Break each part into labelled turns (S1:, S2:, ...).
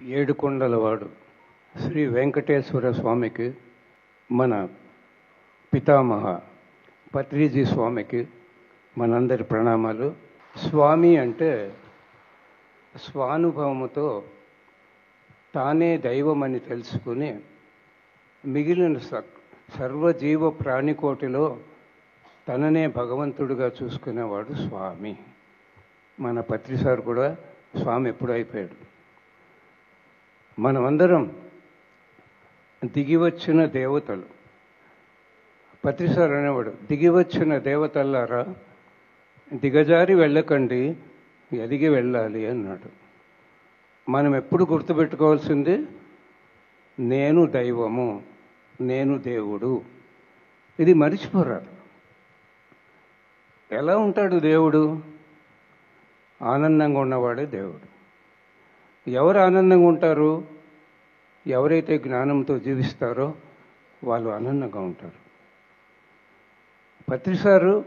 S1: ఏడుకొండలవాడు శ్రీ వెంకటేశ్వర స్వామికి, మన పితామహ పత్రిజీ స్వామికి మనందరి ప్రణామాలు. స్వామి అంటే స్వానుభవముతో తానే దైవమని తెలుసుకుని మిగిలిన సర్వజీవ ప్రాణికోటిలో తననే భగవంతుడిగా చూసుకునేవాడు స్వామి. మన పత్రిసార్ కూడా స్వామి ఎప్పుడు అయిపోయాడు. మనమందరం దిగివచ్చిన దేవతలు. పత్రిసార్ అనేవాడు, దిగివచ్చిన దేవతల్లారా దిగజారి వెళ్ళకండి, ఎదిగి వెళ్ళాలి అన్నాడు. మనం ఎప్పుడు గుర్తుపెట్టుకోవాల్సింది నేను దైవము, నేను దేవుడు. ఇది మరిచిపోరాదు. ఎలా ఉంటాడు దేవుడు? ఆనందంగా ఉన్నవాడే దేవుడు. ఎవరు ఆనందంగా ఉంటారు? ఎవరైతే జ్ఞానంతో జీవిస్తారో వాళ్ళు ఆనందంగా ఉంటారు. పత్రిసారు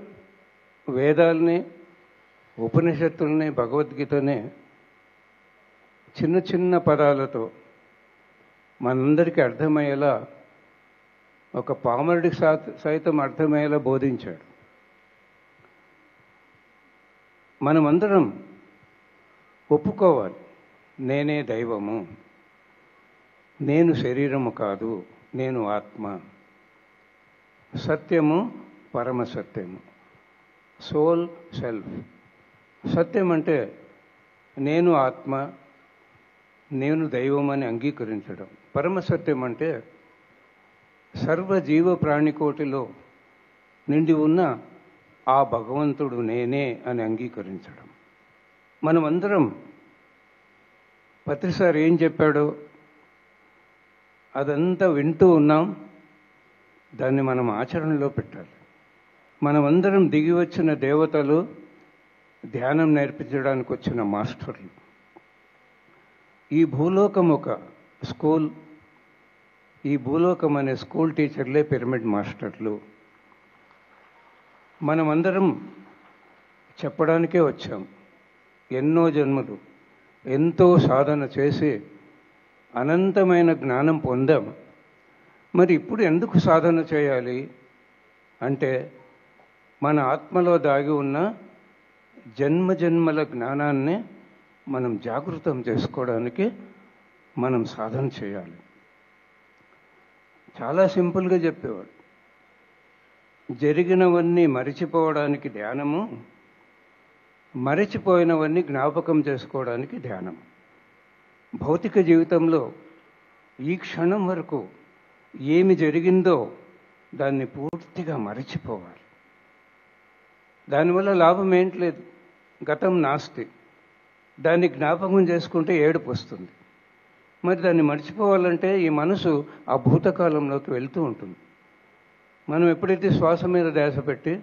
S1: వేదాల్ని, ఉపనిషత్తుల్ని, భగవద్గీతని చిన్న చిన్న పదాలతో మనందరికీ అర్థమయ్యేలా, ఒక పామరుడికి సైతం అర్థమయ్యేలా బోధించాడు. మనమందరం ఒప్పుకోవాలి, నేనే దైవము, నేను శరీరము కాదు, నేను ఆత్మ, సత్యము పరమసత్యము, సోల్ సెల్ఫ్. సత్యం అంటే నేను ఆత్మ, నేను దైవం అని అంగీకరించడం. పరమసత్యం అంటే సర్వజీవ ప్రాణికోటిలో నిండి ఉన్న ఆ భగవంతుడు నేనే అని అంగీకరించడం. మనమందరం పత్రిసారి ఏం చెప్పాడో అదంతా వింటూ ఉన్నాం. దాన్ని మనం ఆచరణలో పెట్టాలి. మనమందరం దిగి వచ్చిన దేవతలు, ధ్యానం నేర్పించడానికి వచ్చిన మాస్టర్లు. ఈ భూలోకం ఒక స్కూల్. ఈ భూలోకం అనే స్కూల్ టీచర్లే పిరమిడ్ మాస్టర్లు. మనమందరం చెప్పడానికే వచ్చాం. ఎన్నో జన్మలు ఎంతో సాధన చేసి అనంతమైన జ్ఞానం పొందాం. మరి ఇప్పుడు ఎందుకు సాధన చేయాలి అంటే, మన ఆత్మలో దాగి ఉన్న జన్మ జన్మల జ్ఞానాన్ని మనం జాగృతం చేసుకోవడానికి మనం సాధన చేయాలి. చాలా సింపుల్గా చెప్పేవాడు. జరిగినవన్నీ మరిచిపోవడానికి ధ్యానము, మరిచిపోయినవన్నీ జ్ఞాపకం చేసుకోవడానికి ధ్యానం. భౌతిక జీవితంలో ఈ క్షణం వరకు ఏమి జరిగిందో దాన్ని పూర్తిగా మరిచిపోవాలి. దానివల్ల లాభం ఏంట్లేదు. గతం నాస్తి. దాన్ని జ్ఞాపకం చేసుకుంటే ఏడుపు వస్తుంది. మరి దాన్ని మర్చిపోవాలంటే ఈ మనసు ఆ భూతకాలంలోకి వెళ్తూ ఉంటుంది. మనం ఎప్పుడైతే శ్వాస మీద ధ్యాస పెట్టి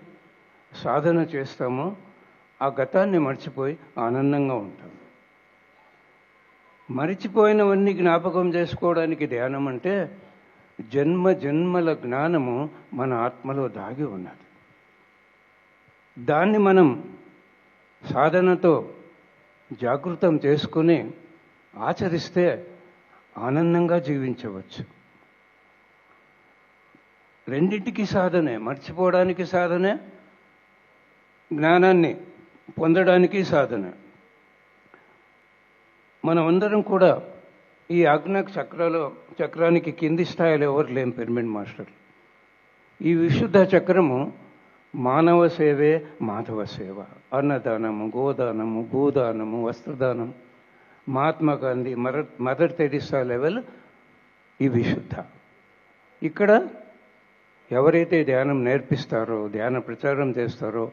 S1: సాధన చేస్తామో ఆ గతాన్ని మర్చిపోయి ఆనందంగా ఉంటాం. మరిచిపోయినవన్నీ జ్ఞాపకం చేసుకోవడానికి ధ్యానం అంటే జన్మ జన్మల జ్ఞానము మన ఆత్మలో దాగి ఉన్నది. దాన్ని మనం సాధనతో జాగృతం చేసుకుని ఆచరిస్తే ఆనందంగా జీవించవచ్చు. రెండింటికి సాధనే. మర్చిపోవడానికి సాధనే, జ్ఞానాన్ని పొందడానికి సాధన. మనమందరం కూడా ఈ ఆజ్ఞా చక్రానికి కింది స్థాయిలో ఎవరు లేం పిరమిడ్ మాస్టర్. ఈ విశుద్ధ చక్రము మానవ సేవే మాధవ సేవ. అన్నదానము, గోదానము, భూదానము, వస్త్రదానం. Mahatma Gandhi, Mother Teresa level ఈ విశుద్ధ. ఇక్కడ ఎవరైతే ధ్యానం నేర్పిస్తారో, ధ్యాన ప్రచారం చేస్తారో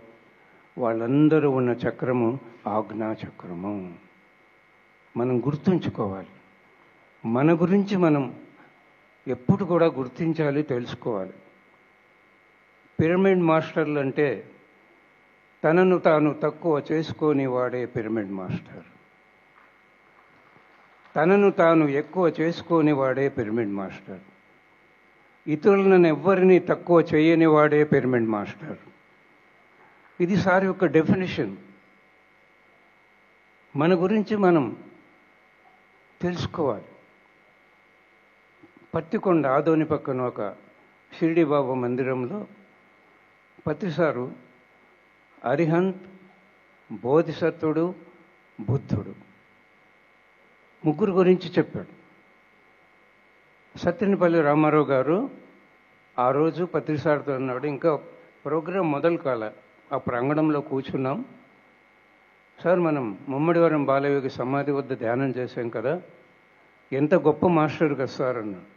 S1: వాళ్ళందరూ ఉన్న చక్రము ఆజ్ఞా చక్రము. మనం గుర్తుంచుకోవాలి. మన గురించి మనం ఎప్పుడు కూడా గుర్తించాలి, తెలుసుకోవాలి. పిరమిడ్ మాస్టర్లు అంటే తనను తాను తక్కువ చేసుకొని వాడే పిరమిడ్ మాస్టర్. తనను తాను ఎక్కువ చేసుకొని వాడే పిరమిడ్ మాస్టర్. ఇతరులను ఎవ్వరిని తక్కువ చేయని వాడే పిరమిడ్ మాస్టర్. ఇది సార్ యొక్క డెఫినేషన్. మన గురించి మనం తెలుసుకోవాలి. పత్తికొండ ఆదోని పక్కన ఒక షిరిడి బాబా మందిరంలో పత్రిసారు అరిహంత్, బోధిసత్వుడు, బుద్ధుడు ముగ్గురు గురించి చెప్పాడు. సత్యనపల్లి రామారావు గారు ఆ రోజు పత్రిసారితో అన్నాడు, ఇంకా ప్రోగ్రాం మొదలు కాల, ఆ ప్రాంగణంలో కూర్చున్నాం. సార్, మనం ముమ్మడివరం బాలయోగి సమాధి వద్ద ధ్యానం చేశాం కదా, ఎంత గొప్ప మాస్టర్ కదా సార్ అన్నాడు.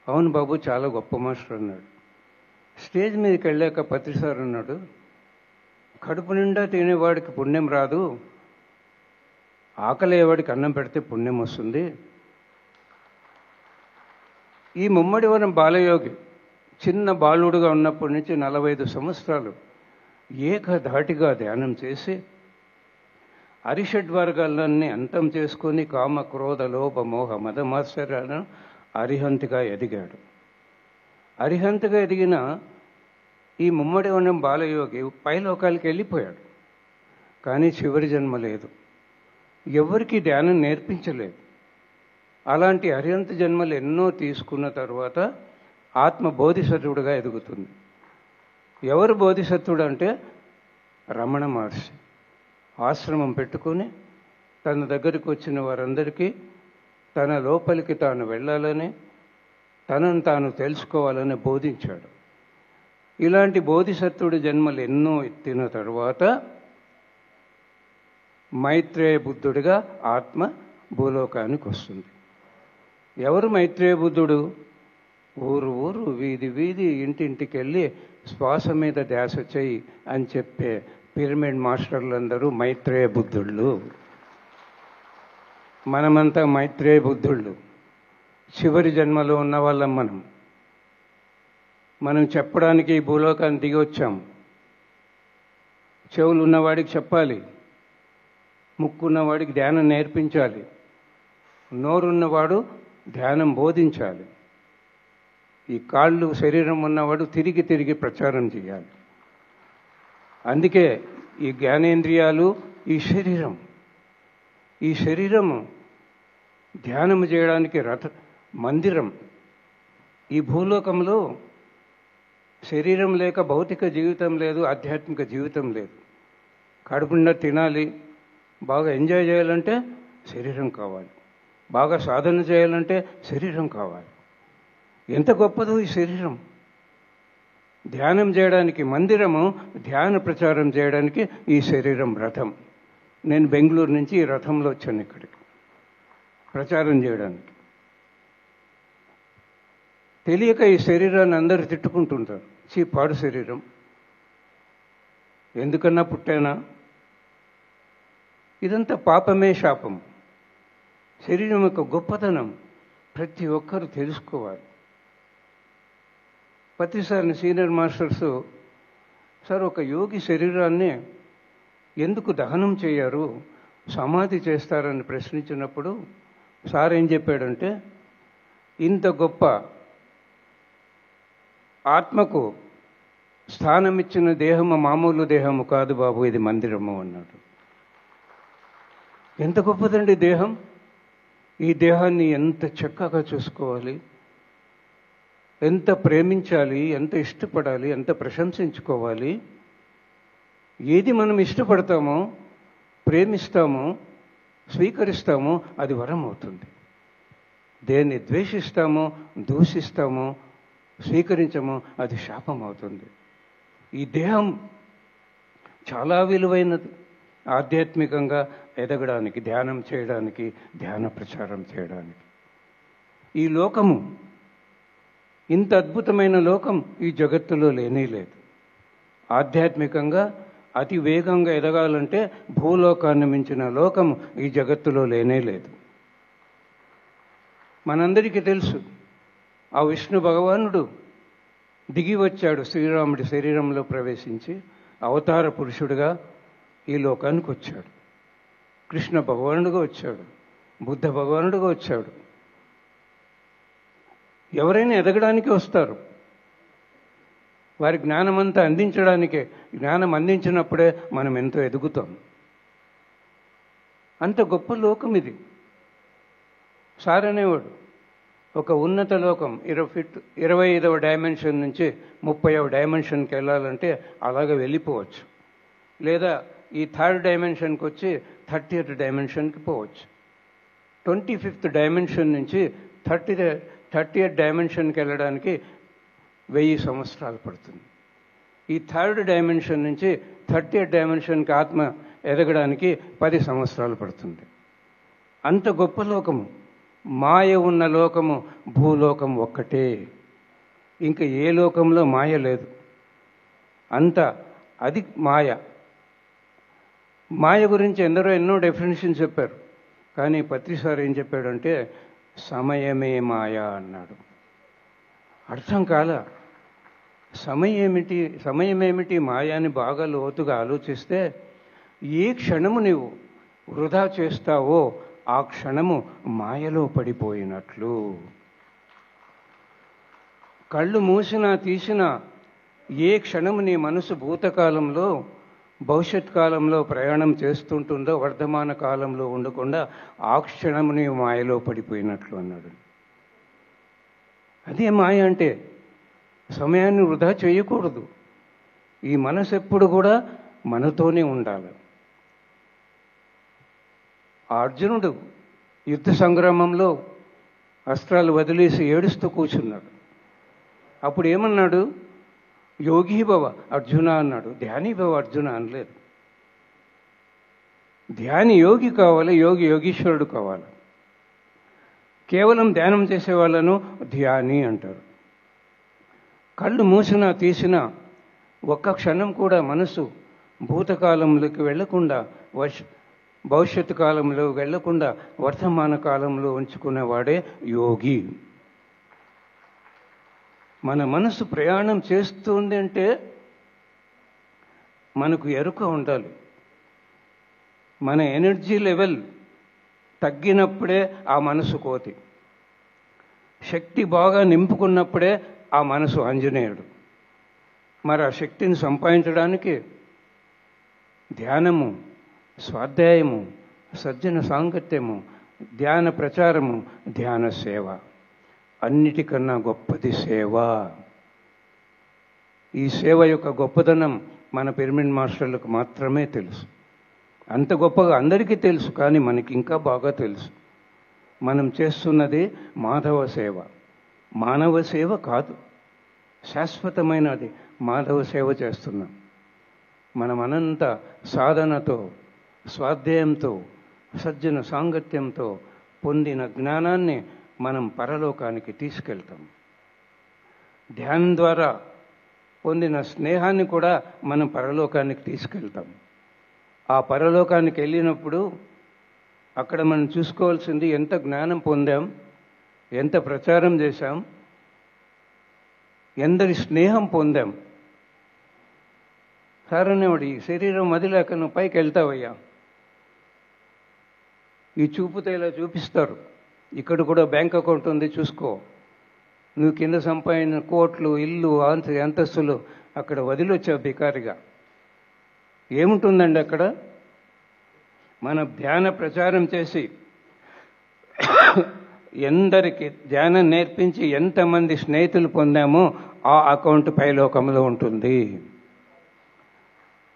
S1: అవును బాబు, చాలా గొప్ప మాస్టర్ అన్నాడు. స్టేజ్ మీదకి వెళ్ళాక పత్రిసార్ అన్నాడు, కడుపు నిండా తినేవాడికి పుణ్యం రాదు, ఆకలేవాడికి అన్నం పెడితే పుణ్యం వస్తుంది. ఈ ముమ్మడివరం బాలయోగి చిన్న బాలుడుగా ఉన్నప్పటి నుంచి 45 సంవత్సరాలు ఏకధాటిగా ధ్యానం చేసి అరిషడ్వర్గాలన్నీ అంతం చేసుకొని కామ, క్రోధ, లోభ, మోహ, మదమాత్సర్యాలను అరిహంతిగా ఎదిగాడు. అరిహంతిగా ఎదిగిన ఈ ముమ్మడివరం బాలయోగి పైలోకాలకి వెళ్ళిపోయాడు. కానీ చివరి జన్మ లేదు, ఎవరికి ధ్యానం నేర్పించలేదు. అలాంటి అరిహంత జన్మలు ఎన్నో తీసుకున్న తర్వాత ఆత్మ బోధిసత్వుడుగా ఎదుగుతుంది. ఎవరు బోధిసత్వుడు అంటే రమణ మహర్షి ఆశ్రమం పెట్టుకొని తన దగ్గరికి వచ్చిన వారందరికీ తన లోపలికి తాను వెళ్ళాలని, తనను తాను తెలుసుకోవాలని బోధించాడు. ఇలాంటి బోధిసత్వుడి జన్మలు ఎన్నో ఎత్తిన తరువాత మైత్రేయ బుద్ధుడిగా ఆత్మ భూలోకానికి వస్తుంది. ఎవరు మైత్రేయ బుద్ధుడు? ఊరు ఊరు, వీధి వీధి, ఇంటింటికి వెళ్ళి శ్వాస మీద ధ్యాస చెయ్యి అని చెప్పే పిరమిడ్ మాస్టర్లందరూ మైత్రేయ బుద్ధుళ్ళు. మనమంతా మైత్రేయ బుద్ధుళ్ళు, చివరి జన్మలో ఉన్న వాళ్ళం. మనం చెప్పడానికి ఈ భూలోకాన్ని దిగి వచ్చాం. చెవులు ఉన్నవాడికి చెప్పాలి, ముక్కున్నవాడికి ధ్యానం నేర్పించాలి, నోరున్నవాడు ధ్యానం బోధించాలి, ఈ కాళ్ళు శరీరం ఉన్నవాడు తిరిగి తిరిగి ప్రచారం చేయాలి. అందుకే ఈ జ్ఞానేంద్రియాలు, ఈ శరీరము ధ్యానం చేయడానికి మందిరం. ఈ భూలోకంలో శరీరం లేక భౌతిక జీవితం లేదు, ఆధ్యాత్మిక జీవితం లేదు. కడుపుండా తినాలి, బాగా ఎంజాయ్ చేయాలంటే శరీరం కావాలి, బాగా సాధన చేయాలంటే శరీరం కావాలి. ఎంత గొప్పదో ఈ శరీరం! ధ్యానం చేయడానికి మందిరము, ధ్యాన ప్రచారం చేయడానికి ఈ శరీరం రథం. నేను బెంగళూరు నుంచి ఈ రథంలో వచ్చాను ఇక్కడికి ప్రచారం చేయడానికి. తెలియక ఈ శరీరాన్ని అందరూ తిట్టుకుంటుంటారు, పాడు శరీరం, ఎందుకన్నా పుట్టానా? ఇదంతా పాపమే, శాపం. శరీరం యొక్క గొప్పతనం ప్రతి ఒక్కరూ తెలుసుకోవాలి. ప్రతిసారి సీనియర్ మాస్టర్స్, సార్, ఒక యోగి శరీరాన్ని ఎందుకు దహనం చేయరు, సమాధి చేస్తారని ప్రశ్నించినప్పుడు సార్ ఏం చెప్పాడంటే, ఇంత గొప్ప ఆత్మకు స్థానం ఇచ్చిన దేహము మామూలు దేహము కాదు బాబు, ఇది మందిరము అన్నాడు. ఎంత గొప్పదండి దేహం! ఈ దేహాన్ని ఎంత చక్కగా చూసుకోవాలి, ఎంత ప్రేమించాలి, ఎంత ఇష్టపడాలి, ఎంత ప్రశంసించుకోవాలి. ఏది మనం ఇష్టపడతామో, ప్రేమిస్తామో, స్వీకరిస్తామో అది వరం అవుతుంది. దేన్ని ద్వేషిస్తామో, దూషిస్తామో, స్వీకరించమో అది శాపం అవుతుంది. ఈ దేహం చాలా విలువైనది. ఆధ్యాత్మికంగా ఎదగడానికి, ధ్యానం చేయడానికి, ధ్యాన ప్రచారం చేయడానికి. ఈ లోకము, ఇంత అద్భుతమైన లోకం ఈ జగత్తులో లేనే లేదు. ఆధ్యాత్మికంగా అతి వేగంగా ఎదగాలంటే భూలోకాన్ని మించిన లోకం ఈ జగత్తులో లేనే లేదు. మనందరికీ తెలుసు, ఆ విష్ణు భగవానుడు దిగి వచ్చాడు, శ్రీరాముడి శరీరంలో ప్రవేశించి అవతార పురుషుడిగా ఈ లోకానికి వచ్చాడు. కృష్ణ భగవానుడిగా వచ్చాడు, బుద్ధ భగవానుడిగా వచ్చాడు. ఎవరైనా ఎదగడానికి వస్తారు, వారి జ్ఞానమంతా అందించడానికే. జ్ఞానం అందించినప్పుడే మనం ఎంతో ఎదుగుతాం. అంత గొప్ప లోకం ఇది. సార్ అనేవాడు, ఒక ఉన్నత లోకం 25వ డైమెన్షన్ నుంచి 30వ డైమెన్షన్కి వెళ్ళాలంటే అలాగే వెళ్ళిపోవచ్చు, లేదా ఈ 3rd డైమెన్షన్కి వచ్చి 30th డైమెన్షన్కి పోవచ్చు. 25th డైమెన్షన్ నుంచి 30th డైమెన్షన్కి వెళ్ళడానికి 1000 సంవత్సరాలు పడుతుంది. ఈ 3rd డైమెన్షన్ నుంచి 30th డైమెన్షన్కి ఆత్మ ఎదగడానికి 10 సంవత్సరాలు పడుతుంది. అంత గొప్ప లోకము, మాయ ఉన్న లోకము భూలోకం ఒక్కటే. ఇంకా ఏ లోకంలో మాయ లేదు. అంత అది మాయ. మాయ గురించి ఎందరో ఎన్నో డెఫినేషన్ చెప్పారు. కానీ పత్రిసారి ఏం చెప్పాడంటే సమయమే మాయ అన్నాడు. అర్థం కాల. సమయమేమిటి మాయ అని బాగా లోతుగా ఆలోచిస్తే ఏ క్షణము నీవు వృధా చేస్తావో ఆ క్షణము మాయలో పడిపోయినట్లు. కళ్ళు మూసినా తీసినా ఏ క్షణము నీ మనసు భూతకాలంలో భవిష్యత్ కాలంలో ప్రయాణం చేస్తుంటుందో వర్ధమాన కాలంలో ఉండకుండా ఆ క్షణము నీ మాయలో పడిపోయినట్లు అన్నాడు. అదే మాయ అంటే. సమయాన్ని వృధా చేయకూడదు. ఈ మనసు ఎప్పుడు కూడా మనతోనే ఉండాలి. అర్జునుడు యుద్ధ సంగ్రామంలో అస్త్రాలు వదిలేసి ఏడుస్తూ కూర్చున్నాడు. అప్పుడు ఏమన్నాడు? యోగీభవ అర్జున అన్నాడు. ధ్యానీభవ అర్జున అనలేదు. ధ్యాని యోగి కావాలి, యోగి యోగీశ్వరుడు కావాలి. కేవలం ధ్యానం చేసే వాళ్ళను ధ్యాని అంటారు. కళ్ళు మూసినా తీసినా ఒక్క క్షణం కూడా మనసు భూతకాలంలోకి వెళ్లకుండా భవిష్యత్తు కాలంలో వెళ్లకుండా వర్తమాన కాలంలో ఉంచుకునేవాడే యోగి. మన మనసు ప్రయాణం చేస్తుంది అంటే మనకు ఎరుక ఉండాలి. మన ఎనర్జీ లెవెల్ తగ్గినప్పుడే ఆ మనసు కోతి. శక్తి బాగా నింపుకున్నప్పుడే ఆ మనసు ఆంజనేయుడు. మరి ఆ శక్తిని సంపాదించడానికి ధ్యానము, స్వాధ్యాయము, సజ్జన సాంగత్యము, ధ్యాన ప్రచారము, ధ్యాన సేవ, అన్నిటికన్నా గొప్పది సేవ. ఈ సేవ యొక్క గొప్పదనం మన పిరమిడ్ మాస్టర్లకు మాత్రమే తెలుసు. అంత గొప్పగా అందరికీ తెలుసు, కానీ మనకి ఇంకా బాగా తెలుసు. మనం చేస్తున్నది మాధవ సేవ, మానవ సేవ కాదు. శాశ్వతమైనది మాధవ సేవ చేస్తున్నాం. మనం అనంత సాధనతో, స్వాధ్యాయంతో, సజ్జన సాంగత్యంతో పొందిన జ్ఞానాన్ని మనం పరలోకానికి తీసుకెళ్తాం. ధ్యానం ద్వారా పొందిన స్నేహాన్ని కూడా మనం పరలోకానికి తీసుకెళ్తాం. ఆ పరలోకానికి వెళ్ళినప్పుడు అక్కడ మనం చూసుకోవాల్సింది ఎంత జ్ఞానం పొందాం, ఎంత ప్రచారం చేశాం, ఎందరి స్నేహం పొందాం. సారనేవాడు, ఈ శరీరం వదిలేక నువ్వు పైకి వెళ్తావయ్యా. ఈ చూపుతో ఇలా చూపిస్తారు, ఇక్కడ కూడా బ్యాంక్ అకౌంట్ ఉంది చూసుకో, నువ్వు కింద సంపాదించిన కోట్లు, ఇల్లు, అంతస్తులు అక్కడ వదిలొచ్చావు బికారిగా. ఏముంటుందండి అక్కడ? మన ధ్యాన ప్రచారం చేసి ఎందరికి ధ్యానం నేర్పించి ఎంతమంది స్నేహితులు పొందామో ఆ అకౌంట్ పైలోకంలో ఉంటుంది.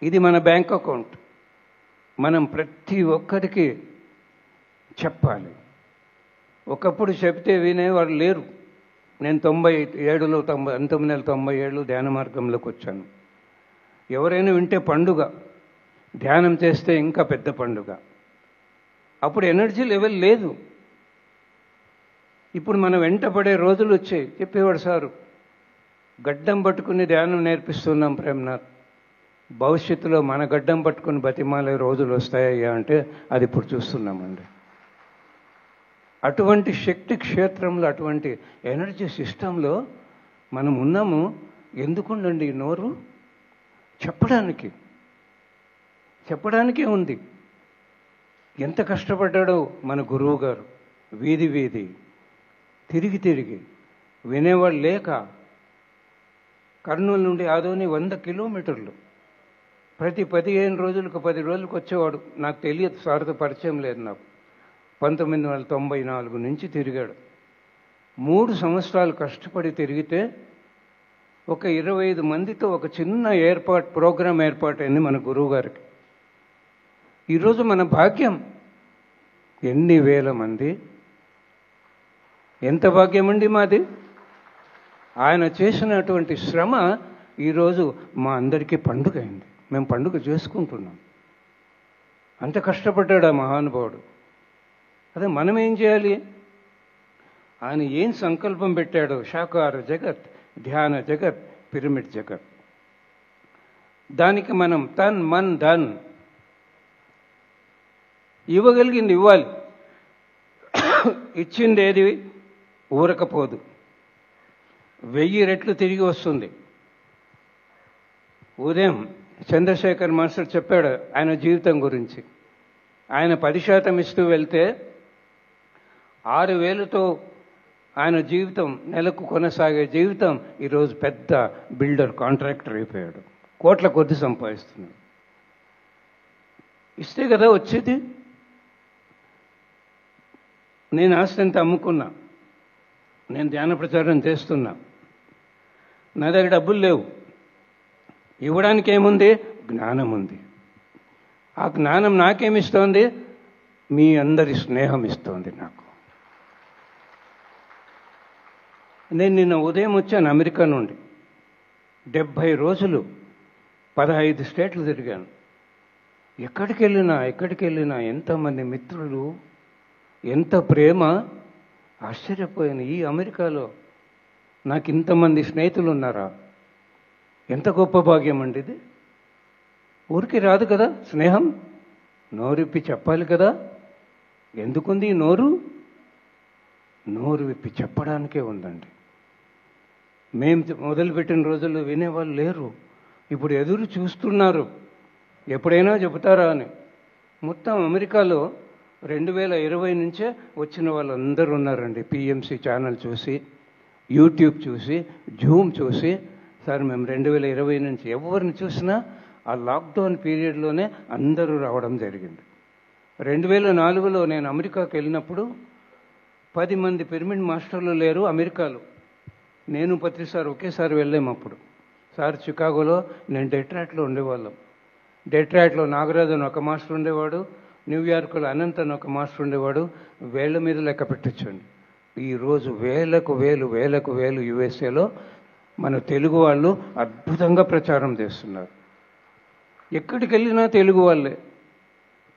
S1: ఇది మన బ్యాంక్ అకౌంట్. మనం ప్రతి ఒక్కరికి చెప్పాలి. ఒకప్పుడు చెప్తే వినేవారు లేరు. నేను 1997 ధ్యాన మార్గంలోకి వచ్చాను. ఎవరైనా వింటే పండుగ, ధ్యానం చేస్తే ఇంకా పెద్ద పండుగ. అప్పుడు ఎనర్జీ లెవెల్ లేదు. ఇప్పుడు మనం వెంటపడే రోజులు వచ్చాయి. చెప్పేవాడు సారు, గడ్డం పట్టుకుని ధ్యానం నేర్పిస్తున్నాం ప్రేమ్నాథ్, భవిష్యత్తులో మన గడ్డం పట్టుకుని బతిమాలే రోజులు వస్తాయా అంటే అది ఇప్పుడు చూస్తున్నామండి. అటువంటి శక్తి క్షేత్రంలో, అటువంటి ఎనర్జీ సిస్టంలో మనం ఉన్నాము. ఎందుకుండండి ఈ నోరు? చెప్పడానికే ఉంది. ఎంత కష్టపడ్డాడో మన గురువు గారు. వీధి వీధి తిరిగి వినేవాళ్ళు లేక కర్నూలు నుండి ఆదోని 100 కిలోమీటర్లు. ప్రతి 15 రోజులకు 10 రోజులకు వచ్చేవాడు. నాకు తెలియదు, సార్తో పరిచయం లేదు నాకు. 1994 నుంచి తిరిగాడు. 3 సంవత్సరాలు కష్టపడి తిరిగితే ఒక 25 మందితో ఒక చిన్న ప్రోగ్రాం ఏర్పాటైంది మన గురువు గారికి. ఈరోజు మన భాగ్యం ఎన్ని వేల మంది, ఎంత భాగ్యం అండి మాది. ఆయన చేసినటువంటి శ్రమ ఈరోజు మా అందరికీ పండుగ అయింది. మేము పండుగ చేసుకుంటున్నాం. అంత కష్టపడ్డాడు ఆ మహానుభావుడు. అదే మనం ఏం చేయాలి? ఆయన ఏం సంకల్పం పెట్టాడో, శాకార జగత్, ధ్యాన జగత్, పిరమిడ్ జగత్, దానికి మనం తన్ మన్ ధన్ ఇవ్వగలిగింది ఇవ్వాలి. ఇచ్చింది ఏది ఊరకపోదు, 1000 రెట్లు తిరిగి వస్తుంది. ఉదయం చంద్రశేఖర్ మాస్టర్ చెప్పాడు ఆయన జీవితం గురించి. ఆయన 10% ఇస్తూ వెళ్తే 6,000తో ఆయన జీవితం, నెలకు కొనసాగే జీవితం ఈరోజు పెద్ద బిల్డర్, కాంట్రాక్టర్ అయిపోయాడు. కోట్ల కొద్ది సంపాదిస్తున్నాడు. ఇస్తే కదా వచ్చేది. నేను ఆస్తి అంతా అమ్ముకున్నా, నేను ధ్యాన ప్రచారం చేస్తున్నా, నా దగ్గర డబ్బులు లేవు. ఇవ్వడానికి ఏముంది? జ్ఞానం ఉంది. ఆ జ్ఞానం నాకేమిస్తోంది? మీ అందరి స్నేహం ఇస్తోంది నాకు. నేను నిన్న ఉదయం వచ్చాను అమెరికా నుండి. 70 రోజులు 15 స్టేట్లు తిరిగాను. ఎక్కడికి వెళ్ళినా ఎంతమంది మిత్రులు, ఎంత ప్రేమ. ఆశ్చర్యపోయాను. ఈ అమెరికాలో నాకు ఇంతమంది స్నేహితులు ఉన్నారా? ఎంత గొప్ప భాగ్యం అండి ఇది. ఊరికి రాదు కదా స్నేహం. నోరిప్పి చెప్పాలి కదా. ఎందుకుంది ఈ నోరు? నోరు విప్పి చెప్పడానికే ఉందండి. మేము మొదలుపెట్టిన రోజుల్లో వినేవాళ్ళు లేరు. ఇప్పుడు ఎదురు చూస్తున్నారు, ఎప్పుడైనా చెబుతారా అని. మొత్తం అమెరికాలో 2020 నుంచే వచ్చిన వాళ్ళందరూ ఉన్నారండి. పిఎంసి ఛానల్ చూసి, యూట్యూబ్ చూసి, జూమ్ చూసి. సార్ మేము 2020 నుంచి ఎవరిని చూసినా ఆ లాక్డౌన్ పీరియడ్లోనే అందరూ రావడం జరిగింది. 2004లో నేను అమెరికాకి వెళ్ళినప్పుడు 10 మంది పిరమిడ్ మాస్టర్లు లేరు అమెరికాలో. నేను పత్రి సార్ ఒకేసారి వెళ్ళాము అప్పుడు. సార్ చికాగోలో, నేను డెట్రాయిట్లో ఉండేవాళ్ళం. డెట్రాయిట్లో నాగరాజన్ ఒక మాస్టర్ ఉండేవాడు, న్యూయార్క్లో అనంత్ అని ఒక మాస్టర్ ఉండేవాడు. వేళ్ల మీద లెక్క పెట్టొచ్చండి. ఈరోజు వేలకు వేలు యుఎస్ఏలో మన తెలుగు వాళ్ళు అద్భుతంగా ప్రచారం చేస్తున్నారు. ఎక్కడికి వెళ్ళినా తెలుగు వాళ్ళే.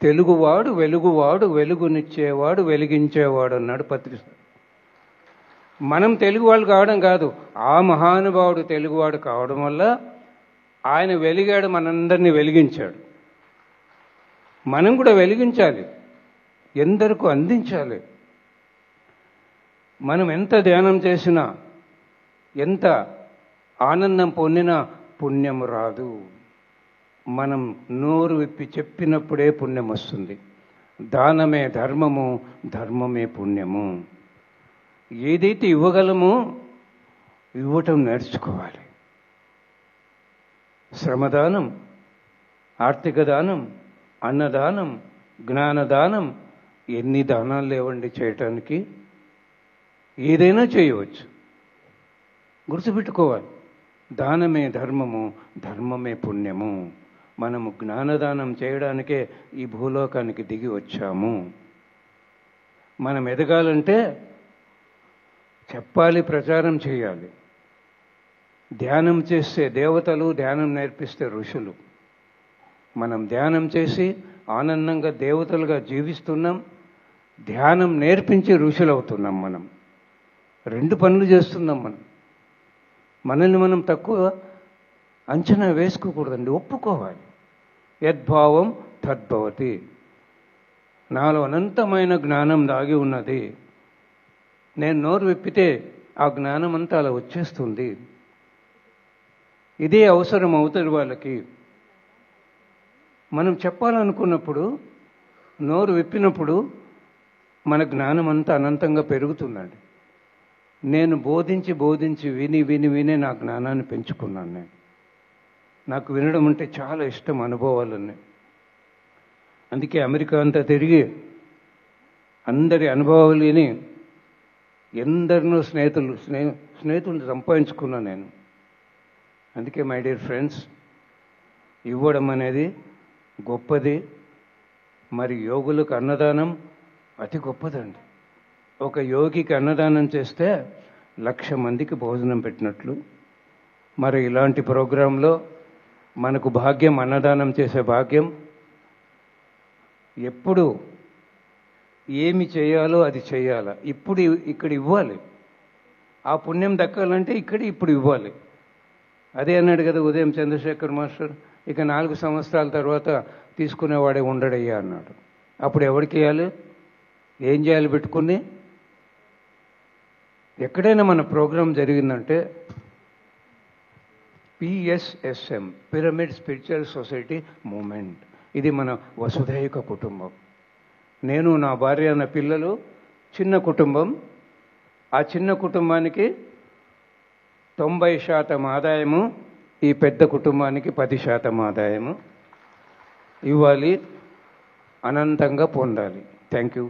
S1: తెలుగువాడు వెలుగువాడు, వెలుగునిచ్చేవాడు, వెలిగించేవాడు అన్నాడు పత్రి. మనం తెలుగు వాళ్ళు కావడం కాదు, ఆ మహానుభావుడు తెలుగువాడు కావడం వల్ల ఆయన వెలిగాడు, మనందరినీ వెలిగించాడు. మనం కూడా వెలిగించాలి, ఎందరికో అందించాలి. మనం ఎంత ధ్యానం చేసినా, ఎంత ఆనందం పొందినా పుణ్యం రాదు. మనం నోరు విప్పి చెప్పినప్పుడే పుణ్యం వస్తుంది. దానమే ధర్మము, ధర్మమే పుణ్యము. ఏదైతే ఇవ్వగలమో ఇవ్వటం నేర్చుకోవాలి. శ్రమదానం, ఆర్థిక దానం, అన్నదానం, జ్ఞానదానం, ఎన్ని దానాలు లేవండి చేయటానికి. ఏదైనా చేయవచ్చు. గుర్తుపెట్టుకోవాలి, దానమే ధర్మము, ధర్మమే పుణ్యము. మనము జ్ఞానదానం చేయడానికే ఈ భూలోకానికి దిగి వచ్చాము. మనం ఎదగాలంటే చెప్పాలి, ప్రచారం చేయాలి. ధ్యానం చేస్తే దేవతలు, ధ్యానం నేర్పిస్తే ఋషులు. మనం ధ్యానం చేసి ఆనందంగా దేవతలుగా జీవిస్తున్నాం, ధ్యానం నేర్పించి ఋషులు అవుతున్నాం. మనం 2 పనులు చేస్తున్నాం. మనల్ని మనం తక్కువ అంచనా వేసుకోకూడదండి, ఒప్పుకోవాలి. యద్భావం తద్భవతి. నాలో అనంతమైన జ్ఞానం దాగి ఉన్నది. నేను నోరు విప్పితే ఆ జ్ఞానం అంతా అలా వచ్చేస్తుంది. ఇదే అవసరం అవుతుంది వాళ్ళకి. మనం చెప్పాలనుకున్నప్పుడు, నోరు విప్పినప్పుడు మన జ్ఞానం అంతా అనంతంగా పెరుగుతుందండి. నేను బోధించి విని నా జ్ఞానాన్ని పెంచుకున్నాను. నాకు వినడం అంటే చాలా ఇష్టం, అనుభవాలన్నీ. అందుకే అమెరికా అంతా తిరిగి అందరి అనుభవాలు విని ఎందరినో స్నేహితులు సంపాదించుకున్నా నేను. అందుకే మై డియర్ ఫ్రెండ్స్, ఇవ్వడం అనేది గొప్పది. మరి యోగులకు అన్నదానం అతి గొప్పదండి. ఒక యోగికి అన్నదానం చేస్తే 1,00,000 మందికి భోజనం పెట్టినట్లు. మరి ఇలాంటి ప్రోగ్రాంలో మనకు భాగ్యం, అన్నదానం చేసే భాగ్యం. ఎప్పుడు ఏమి చేయాలో అది చేయాలి. ఇప్పుడు ఇక్కడ ఇవ్వాలి. ఆ పుణ్యం దక్కాలంటే ఇప్పుడు ఇవ్వాలి. అదే అన్నాడు కదా ఉదయం చంద్రశేఖర్ మాస్టర్, ఇక 4 సంవత్సరాల తర్వాత తీసుకునేవాడే ఉండడయ్యా అన్నాడు. అప్పుడు ఎవరికి ఇవ్వాలి? ఏం చేయాలి పెట్టుకుని? ఎక్కడైనా మన ప్రోగ్రాం జరిగిందంటే PSSM, pyramid spiritual society moment, ఇది మన వసుధైక కుటుంబం. నేను, నా భార్య, నా పిల్లలు, చిన్న కుటుంబం. ఆ చిన్న కుటుంబానికి 90% ఆదాయము, ఈ పెద్ద కుటుంబానికి 10% ఆదాయము ఇవ్వాలి, అనంతంగా పొందాలి. Thank you.